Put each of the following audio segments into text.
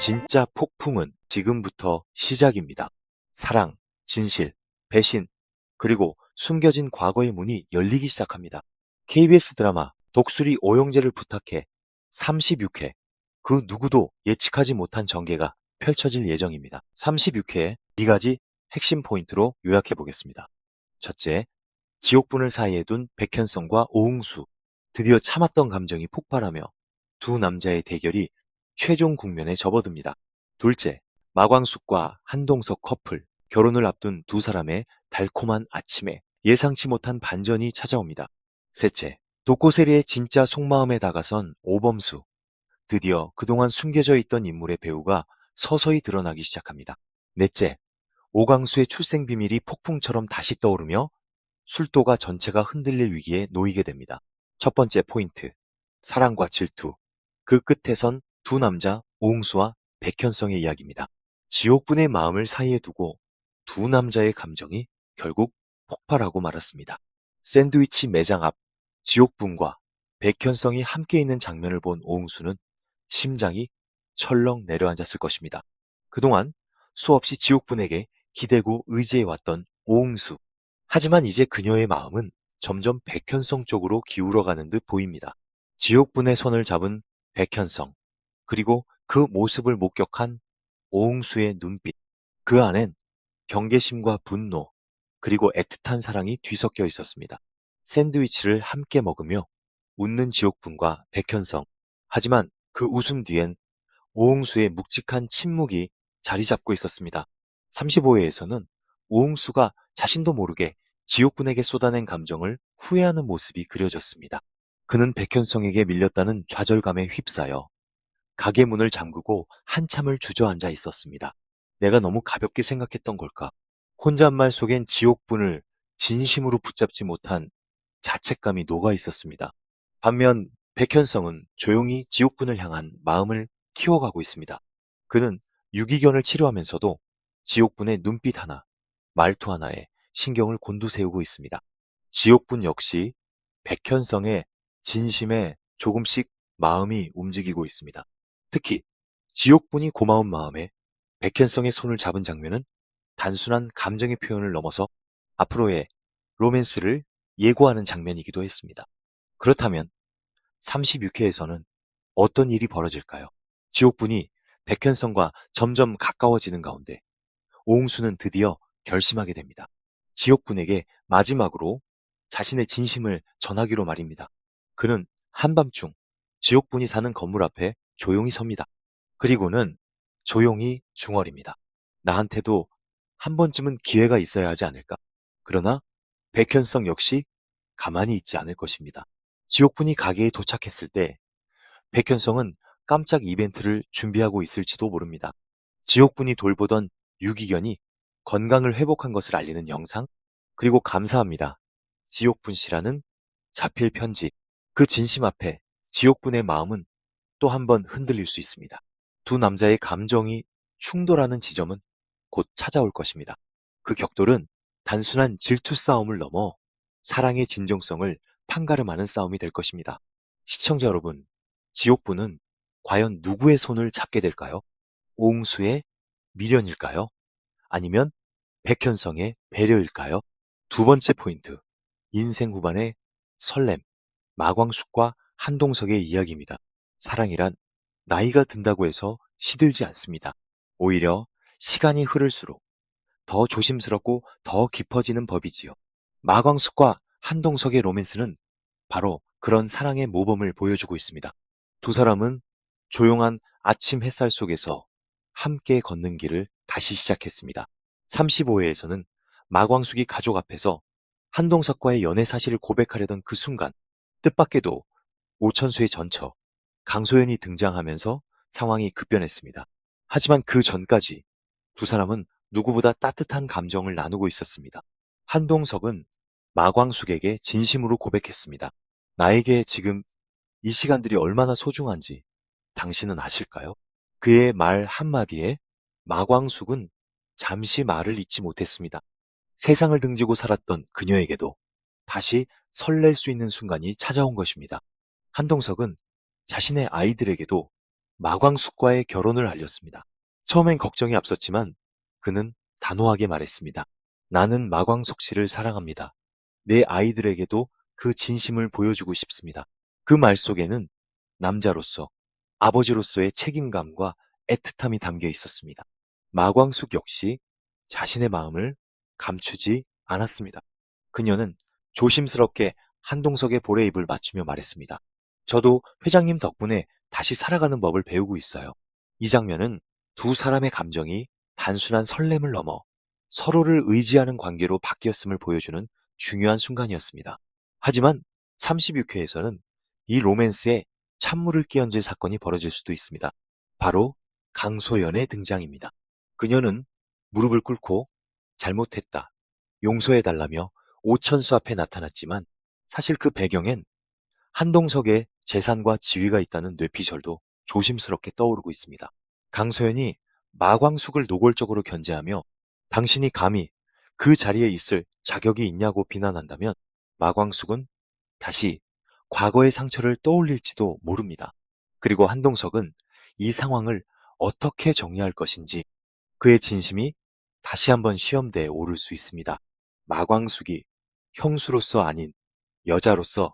진짜 폭풍은 지금부터 시작입니다. 사랑, 진실, 배신, 그리고 숨겨진 과거의 문이 열리기 시작합니다. KBS 드라마 독수리 오영재를 부탁해 36회, 그 누구도 예측하지 못한 전개가 펼쳐질 예정입니다. 36회 4가지 핵심 포인트로 요약해 보겠습니다. 첫째, 지옥분을 사이에 둔 백현성과 오응수. 드디어 참았던 감정이 폭발하며 두 남자의 대결이 최종 국면에 접어듭니다. 둘째, 마광숙과 한동석 커플. 결혼을 앞둔 두 사람의 달콤한 아침에 예상치 못한 반전이 찾아옵니다. 셋째, 도코세리의 진짜 속마음에 다가선 오범수. 드디어 그동안 숨겨져 있던 인물의 배우가 서서히 드러나기 시작합니다. 넷째, 오강수의 출생 비밀이 폭풍처럼 다시 떠오르며 술도가 전체가 흔들릴 위기에 놓이게 됩니다. 첫 번째 포인트, 사랑과 질투. 그 끝에선 두 남자 오응수와 백현성의 이야기입니다. 지옥분의 마음을 사이에 두고 두 남자의 감정이 결국 폭발하고 말았습니다. 샌드위치 매장 앞 지옥분과 백현성이 함께 있는 장면을 본 오응수는 심장이 철렁 내려앉았을 것입니다. 그동안 수없이 지옥분에게 기대고 의지해왔던 오응수. 하지만 이제 그녀의 마음은 점점 백현성 쪽으로 기울어가는 듯 보입니다. 지옥분의 손을 잡은 백현성, 그리고 그 모습을 목격한 오응수의 눈빛. 그 안엔 경계심과 분노, 그리고 애틋한 사랑이 뒤섞여 있었습니다. 샌드위치를 함께 먹으며 웃는 지옥분과 백현성. 하지만 그 웃음 뒤엔 오응수의 묵직한 침묵이 자리 잡고 있었습니다. 35회에서는 오응수가 자신도 모르게 지옥분에게 쏟아낸 감정을 후회하는 모습이 그려졌습니다. 그는 백현성에게 밀렸다는 좌절감에 휩싸여 가게 문을 잠그고 한참을 주저앉아 있었습니다. 내가 너무 가볍게 생각했던 걸까? 혼잣말 속엔 지옥분을 진심으로 붙잡지 못한 자책감이 녹아 있었습니다. 반면 백현성은 조용히 지옥분을 향한 마음을 키워가고 있습니다. 그는 유기견을 치료하면서도 지옥분의 눈빛 하나, 말투 하나에 신경을 곤두세우고 있습니다. 지옥분 역시 백현성의 진심에 조금씩 마음이 움직이고 있습니다. 특히 지옥분이 고마운 마음에 백현성의 손을 잡은 장면은 단순한 감정의 표현을 넘어서 앞으로의 로맨스를 예고하는 장면이기도 했습니다. 그렇다면 36회에서는 어떤 일이 벌어질까요? 지옥분이 백현성과 점점 가까워지는 가운데 오응수는 드디어 결심하게 됩니다. 지옥분에게 마지막으로 자신의 진심을 전하기로 말입니다. 그는 한밤중 지옥분이 사는 건물 앞에 조용히 섭니다. 그리고는 조용히 중얼입니다. 나한테도 한 번쯤은 기회가 있어야 하지 않을까? 그러나 백현성 역시 가만히 있지 않을 것입니다. 지옥분이 가게에 도착했을 때 백현성은 깜짝 이벤트를 준비하고 있을지도 모릅니다. 지옥분이 돌보던 유기견이 건강을 회복한 것을 알리는 영상, 그리고 감사합니다. 지옥분 씨라는 자필 편지. 그 진심 앞에 지옥분의 마음은 또 한 번 흔들릴 수 있습니다. 두 남자의 감정이 충돌하는 지점은 곧 찾아올 것입니다. 그 격돌은 단순한 질투 싸움을 넘어 사랑의 진정성을 판가름하는 싸움이 될 것입니다. 시청자 여러분, 지옥분은 과연 누구의 손을 잡게 될까요? 오응수의 미련일까요? 아니면 백현성의 배려일까요? 두 번째 포인트, 인생 후반의 설렘, 마광숙과 한동석의 이야기입니다. 사랑이란 나이가 든다고 해서 시들지 않습니다. 오히려 시간이 흐를수록 더 조심스럽고 더 깊어지는 법이지요. 마광숙과 한동석의 로맨스는 바로 그런 사랑의 모범을 보여주고 있습니다. 두 사람은 조용한 아침 햇살 속에서 함께 걷는 길을 다시 시작했습니다. 35회에서는 마광숙이 가족 앞에서 한동석과의 연애 사실을 고백하려던 그 순간, 뜻밖에도 오천수의 전처, 강소연이 등장하면서 상황이 급변했습니다. 하지만 그 전까지 두 사람은 누구보다 따뜻한 감정을 나누고 있었습니다. 한동석은 마광숙에게 진심으로 고백했습니다. 나에게 지금 이 시간들이 얼마나 소중한지 당신은 아실까요? 그의 말 한마디에 마광숙은 잠시 말을 잇지 못했습니다. 세상을 등지고 살았던 그녀에게도 다시 설렐 수 있는 순간이 찾아온 것입니다. 한동석은 자신의 아이들에게도 마광숙과의 결혼을 알렸습니다. 처음엔 걱정이 앞섰지만 그는 단호하게 말했습니다. 나는 마광숙 씨를 사랑합니다. 내 아이들에게도 그 진심을 보여주고 싶습니다. 그 말 속에는 남자로서, 아버지로서의 책임감과 애틋함이 담겨 있었습니다. 마광숙 역시 자신의 마음을 감추지 않았습니다. 그녀는 조심스럽게 한동석의 볼에 입을 맞추며 말했습니다. 저도 회장님 덕분에 다시 살아가는 법을 배우고 있어요. 이 장면은 두 사람의 감정이 단순한 설렘을 넘어 서로를 의지하는 관계로 바뀌었음을 보여주는 중요한 순간이었습니다. 하지만 36회에서는 이 로맨스에 찬물을 끼얹을 사건이 벌어질 수도 있습니다. 바로 강소연의 등장입니다. 그녀는 무릎을 꿇고 잘못했다, 용서해달라며 오천수 앞에 나타났지만 사실 그 배경엔 한동석의 재산과 지위가 있다는 뇌피셜도 조심스럽게 떠오르고 있습니다. 강소연이 마광숙을 노골적으로 견제하며 당신이 감히 그 자리에 있을 자격이 있냐고 비난한다면 마광숙은 다시 과거의 상처를 떠올릴지도 모릅니다. 그리고 한동석은 이 상황을 어떻게 정리할 것인지 그의 진심이 다시 한번 시험대에 오를 수 있습니다. 마광숙이 형수로서 아닌 여자로서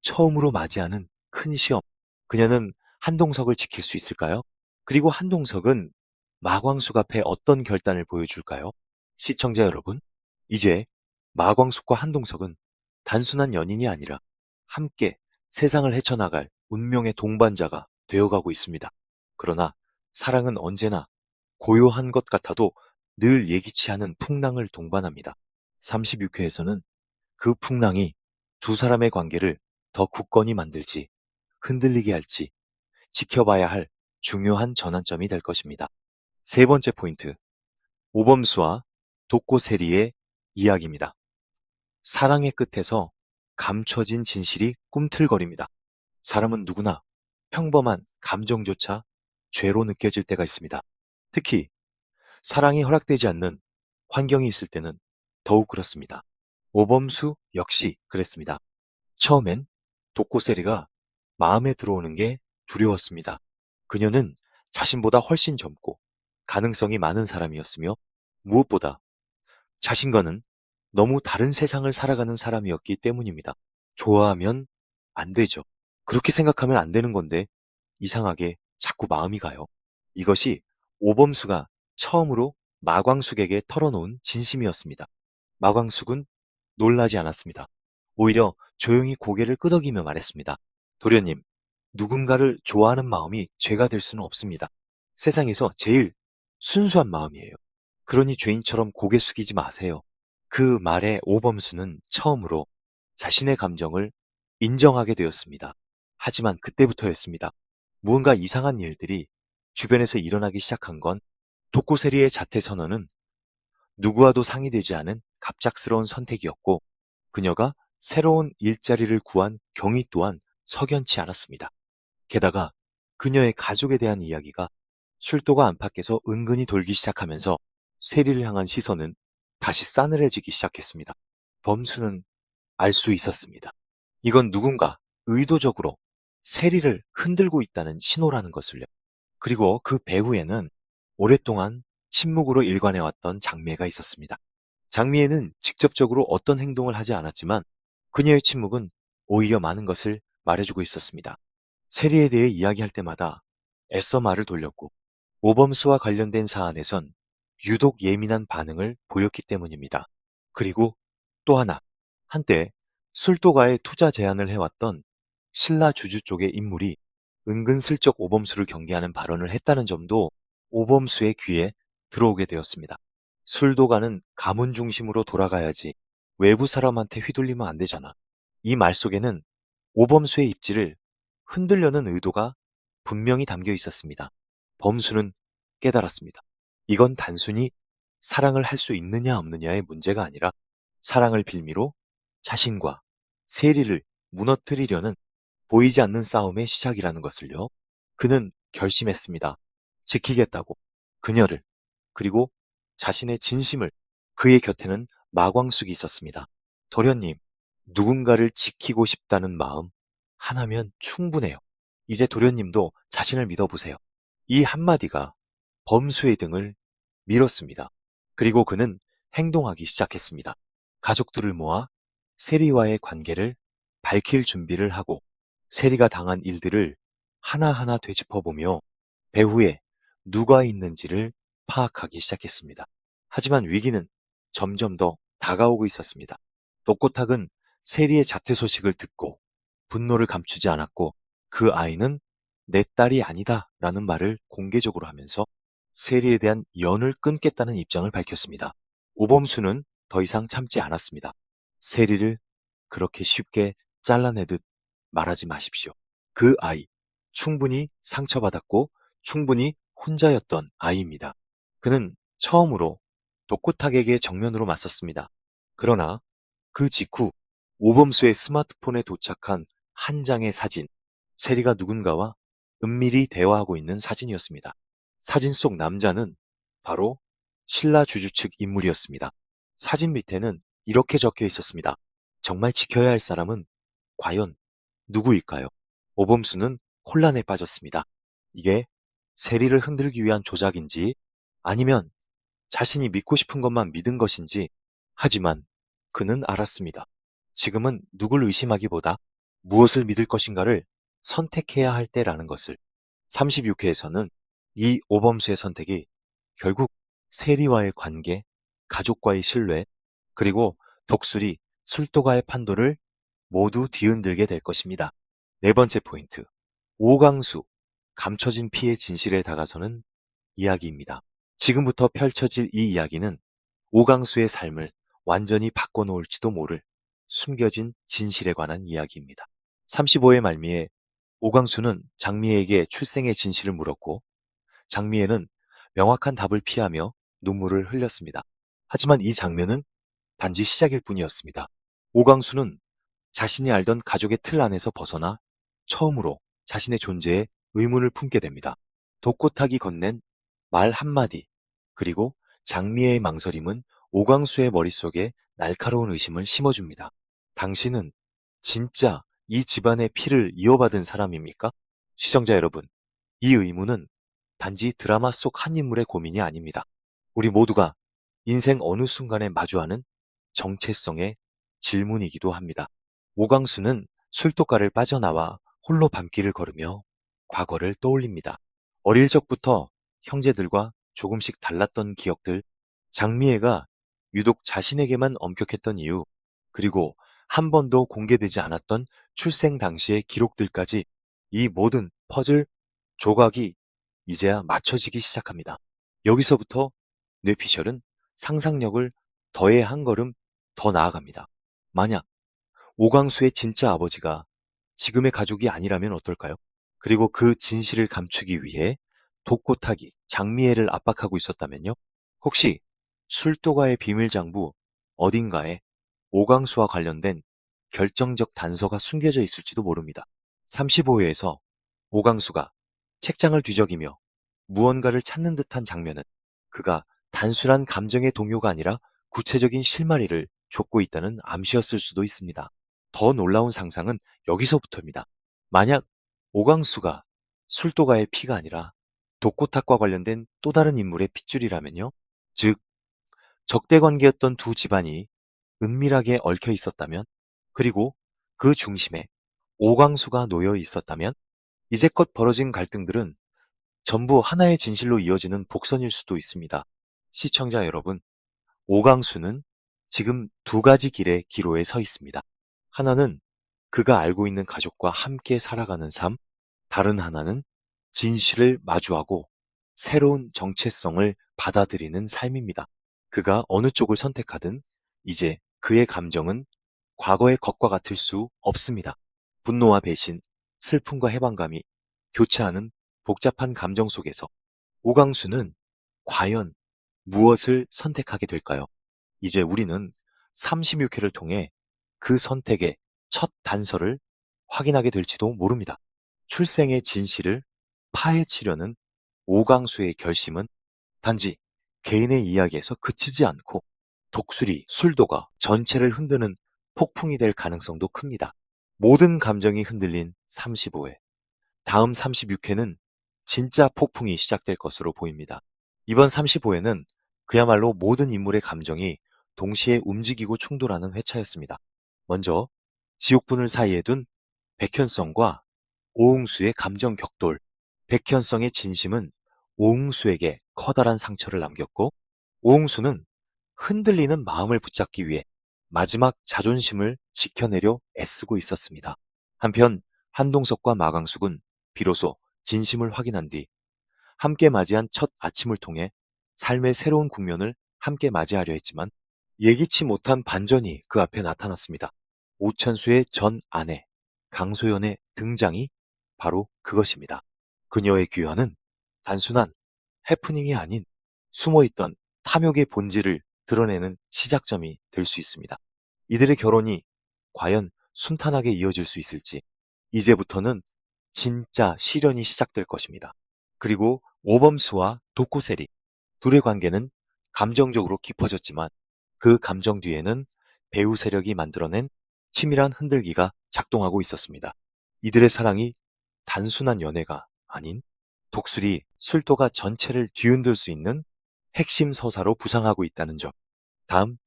처음으로 맞이하는 큰 시험. 그녀는 한동석을 지킬 수 있을까요? 그리고 한동석은 마광숙 앞에 어떤 결단을 보여줄까요? 시청자 여러분, 이제 마광숙과 한동석은 단순한 연인이 아니라 함께 세상을 헤쳐나갈 운명의 동반자가 되어가고 있습니다. 그러나 사랑은 언제나 고요한 것 같아도 늘 예기치 않은 풍랑을 동반합니다. 36회에서는 그 풍랑이 두 사람의 관계를 더 굳건히 만들지 흔들리게 할지 지켜봐야 할 중요한 전환점이 될 것입니다. 세 번째 포인트, 오범수와 독고세리의 이야기입니다. 사랑의 끝에서 감춰진 진실이 꿈틀거립니다. 사람은 누구나 평범한 감정조차 죄로 느껴질 때가 있습니다. 특히 사랑이 허락되지 않는 환경이 있을 때는 더욱 그렇습니다. 오범수 역시 그랬습니다. 처음엔 독고세리가 마음에 들어오는 게 두려웠습니다. 그녀는 자신보다 훨씬 젊고 가능성이 많은 사람이었으며 무엇보다 자신과는 너무 다른 세상을 살아가는 사람이었기 때문입니다. 좋아하면 안 되죠. 그렇게 생각하면 안 되는 건데 이상하게 자꾸 마음이 가요. 이것이 오범수가 처음으로 마광숙에게 털어놓은 진심이었습니다. 마광숙은 놀라지 않았습니다. 오히려 조용히 고개를 끄덕이며 말했습니다. 도련님, 누군가를 좋아하는 마음이 죄가 될 수는 없습니다. 세상에서 제일 순수한 마음이에요. 그러니 죄인처럼 고개 숙이지 마세요. 그 말에 오범수는 처음으로 자신의 감정을 인정하게 되었습니다. 하지만 그때부터였습니다. 무언가 이상한 일들이 주변에서 일어나기 시작한 건 독고세리의 자퇴 선언은 누구와도 상의되지 않은 갑작스러운 선택이었고 그녀가 새로운 일자리를 구한 경위 또한 석연치 않았습니다. 게다가 그녀의 가족에 대한 이야기가 술도가 안팎에서 은근히 돌기 시작하면서 세리를 향한 시선은 다시 싸늘해지기 시작했습니다. 범수는 알 수 있었습니다. 이건 누군가 의도적으로 세리를 흔들고 있다는 신호라는 것을요. 그리고 그 배후에는 오랫동안 침묵으로 일관해왔던 장미애가 있었습니다. 장미애는 직접적으로 어떤 행동을 하지 않았지만 그녀의 침묵은 오히려 많은 것을 말해주고 있었습니다. 세리에 대해 이야기할 때마다 애써 말을 돌렸고 오범수와 관련된 사안에선 유독 예민한 반응을 보였기 때문입니다. 그리고 또 하나, 한때 술도가에 투자 제안을 해왔던 신라 주주 쪽의 인물이 은근슬쩍 오범수를 경계하는 발언을 했다는 점도 오범수의 귀에 들어오게 되었습니다. 술도가는 가문 중심으로 돌아가야지 외부 사람한테 휘둘리면 안 되잖아. 이 말 속에는 오범수의 입지를 흔들려는 의도가 분명히 담겨 있었습니다. 범수는 깨달았습니다. 이건 단순히 사랑을 할 수 있느냐 없느냐의 문제가 아니라 사랑을 빌미로 자신과 세리를 무너뜨리려는 보이지 않는 싸움의 시작이라는 것을요. 그는 결심했습니다. 지키겠다고. 그녀를, 그리고 자신의 진심을. 그의 곁에는 마광숙이 있었습니다. 도련님, 누군가를 지키고 싶다는 마음 하나면 충분해요. 이제 도련님도 자신을 믿어보세요. 이 한마디가 범수의 등을 밀었습니다. 그리고 그는 행동하기 시작했습니다. 가족들을 모아 세리와의 관계를 밝힐 준비를 하고 세리가 당한 일들을 하나하나 되짚어보며 배후에 누가 있는지를 파악하기 시작했습니다. 하지만 위기는 점점 더 다가오고 있었습니다. 독고탁은 세리의 자퇴 소식을 듣고 분노를 감추지 않았고 그 아이는 내 딸이 아니다 라는 말을 공개적으로 하면서 세리에 대한 연을 끊겠다는 입장을 밝혔습니다. 오범수는 더 이상 참지 않았습니다. 세리를 그렇게 쉽게 잘라내듯 말하지 마십시오. 그 아이, 충분히 상처받았고 충분히 혼자였던 아이입니다. 그는 처음으로 독고탁에게 정면으로 맞섰습니다. 그러나 그 직후 오범수의 스마트폰에 도착한 한 장의 사진, 세리가 누군가와 은밀히 대화하고 있는 사진이었습니다. 사진 속 남자는 바로 신라 주주 측 인물이었습니다. 사진 밑에는 이렇게 적혀 있었습니다. 정말 지켜야 할 사람은 과연 누구일까요? 오범수는 혼란에 빠졌습니다. 이게 세리를 흔들기 위한 조작인지 아니면 자신이 믿고 싶은 것만 믿은 것인지 하지만 그는 알았습니다. 지금은 누굴 의심하기보다 무엇을 믿을 것인가를 선택해야 할 때라는 것을 36회에서는 이 오범수의 선택이 결국 세리와의 관계, 가족과의 신뢰, 그리고 독수리, 술도가의 판도를 모두 뒤흔들게 될 것입니다. 네 번째 포인트, 오강수, 감춰진 피의 진실에 다가서는 이야기입니다. 지금부터 펼쳐질 이 이야기는 오강수의 삶을 완전히 바꿔놓을지도 모를 숨겨진 진실에 관한 이야기입니다. 35회 말미에 오강수는 장미애에게 출생의 진실을 물었고 장미애는 명확한 답을 피하며 눈물을 흘렸습니다. 하지만 이 장면은 단지 시작일 뿐이었습니다. 오강수는 자신이 알던 가족의 틀 안에서 벗어나 처음으로 자신의 존재에 의문을 품게 됩니다. 독고탁이 건넨 말 한마디, 그리고 장미애의 망설임은 오광수의 머릿속에 날카로운 의심을 심어줍니다. 당신은 진짜 이 집안의 피를 이어받은 사람입니까? 시청자 여러분, 이 의문은 단지 드라마 속 한 인물의 고민이 아닙니다. 우리 모두가 인생 어느 순간에 마주하는 정체성의 질문이기도 합니다. 오광수는 술독가를 빠져나와 홀로 밤길을 걸으며 과거를 떠올립니다. 어릴 적부터 형제들과 조금씩 달랐던 기억들, 장미애가 유독 자신에게만 엄격했던 이유, 그리고 한 번도 공개되지 않았던 출생 당시의 기록들까지 이 모든 퍼즐 조각이 이제야 맞춰지기 시작합니다. 여기서부터 뇌피셜은 상상력을 더해 한 걸음 더 나아갑니다. 만약 오광수의 진짜 아버지가 지금의 가족이 아니라면 어떨까요? 그리고 그 진실을 감추기 위해 독고탁이 장미애를 압박하고 있었다면요? 혹시 술도가의 비밀장부 어딘가에 오광수와 관련된 결정적 단서가 숨겨져 있을지도 모릅니다. 35회에서 오광수가 책장을 뒤적이며 무언가를 찾는 듯한 장면은 그가 단순한 감정의 동요가 아니라 구체적인 실마리를 쫓고 있다는 암시였을 수도 있습니다. 더 놀라운 상상은 여기서부터입니다. 만약 오광수가 술도가의 피가 아니라 독고탁과 관련된 또 다른 인물의 핏줄이라면요. 즉, 적대 관계였던 두 집안이 은밀하게 얽혀 있었다면, 그리고 그 중심에 오광수가 놓여 있었다면, 이제껏 벌어진 갈등들은 전부 하나의 진실로 이어지는 복선일 수도 있습니다. 시청자 여러분, 오광수는 지금 두 가지 길의 기로에 서 있습니다. 하나는 그가 알고 있는 가족과 함께 살아가는 삶, 다른 하나는 진실을 마주하고 새로운 정체성을 받아들이는 삶입니다. 그가 어느 쪽을 선택하든 이제 그의 감정은 과거의 것과 같을 수 없습니다. 분노와 배신, 슬픔과 해방감이 교차하는 복잡한 감정 속에서 오광수는 과연 무엇을 선택하게 될까요? 이제 우리는 36회를 통해 그 선택의 첫 단서를 확인하게 될지도 모릅니다. 출생의 진실을 파헤치려는 오광수의 결심은 단지 개인의 이야기에서 그치지 않고 독수리, 술도가 전체를 흔드는 폭풍이 될 가능성도 큽니다. 모든 감정이 흔들린 35회. 다음 36회는 진짜 폭풍이 시작될 것으로 보입니다. 이번 35회는 그야말로 모든 인물의 감정이 동시에 움직이고 충돌하는 회차였습니다. 먼저 지옥분을 사이에 둔 백현성과 오응수의 감정 격돌. 백현성의 진심은 오응수에게 커다란 상처를 남겼고, 오응수는 흔들리는 마음을 붙잡기 위해 마지막 자존심을 지켜내려 애쓰고 있었습니다. 한편 한동석과 마강숙은 비로소 진심을 확인한 뒤 함께 맞이한 첫 아침을 통해 삶의 새로운 국면을 함께 맞이하려 했지만 예기치 못한 반전이 그 앞에 나타났습니다. 오천수의 전 아내 강소연의 등장이 바로 그것입니다. 그녀의 귀환은 단순한 해프닝이 아닌 숨어있던 탐욕의 본질을 드러내는 시작점이 될 수 있습니다. 이들의 결혼이 과연 순탄하게 이어질 수 있을지, 이제부터는 진짜 시련이 시작될 것입니다. 그리고 오범수와 도코세리, 둘의 관계는 감정적으로 깊어졌지만 그 감정 뒤에는 배우 세력이 만들어낸 치밀한 흔들기가 작동하고 있었습니다. 이들의 사랑이 단순한 연애가 아닌 독수리 술도가 전체를 뒤흔들 수 있는 핵심 서사로 부상하고 있다는 점. 다음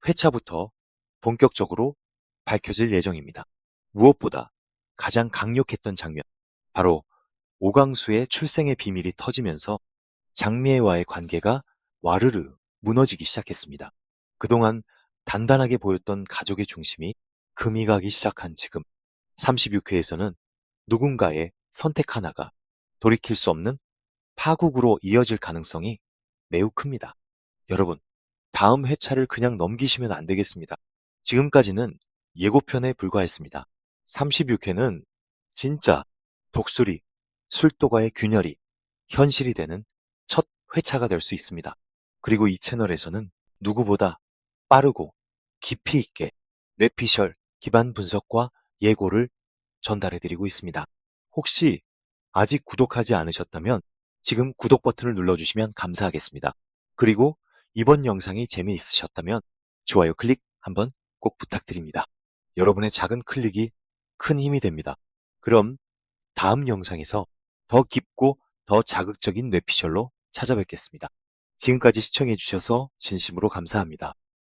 회차부터 본격적으로 밝혀질 예정입니다. 무엇보다 가장 강력했던 장면, 바로 오강수의 출생의 비밀이 터지면서 장미애와의 관계가 와르르 무너지기 시작했습니다. 그동안 단단하게 보였던 가족의 중심이 금이 가기 시작한 지금 36회에서는 누군가의 선택 하나가 돌이킬 수 없는 파국으로 이어질 가능성이 매우 큽니다. 여러분, 다음 회차를 그냥 넘기시면 안 되겠습니다. 지금까지는 예고편에 불과했습니다. 36회는 진짜 독수리, 술도가의 균열이 현실이 되는 첫 회차가 될 수 있습니다. 그리고 이 채널에서는 누구보다 빠르고 깊이 있게 뇌피셜 기반 분석과 예고를 전달해드리고 있습니다. 혹시 아직 구독하지 않으셨다면 지금 구독 버튼을 눌러주시면 감사하겠습니다. 그리고 이번 영상이 재미있으셨다면 좋아요 클릭 한번 꼭 부탁드립니다. 여러분의 작은 클릭이 큰 힘이 됩니다. 그럼 다음 영상에서 더 깊고 더 자극적인 뇌피셜로 찾아뵙겠습니다. 지금까지 시청해주셔서 진심으로 감사합니다.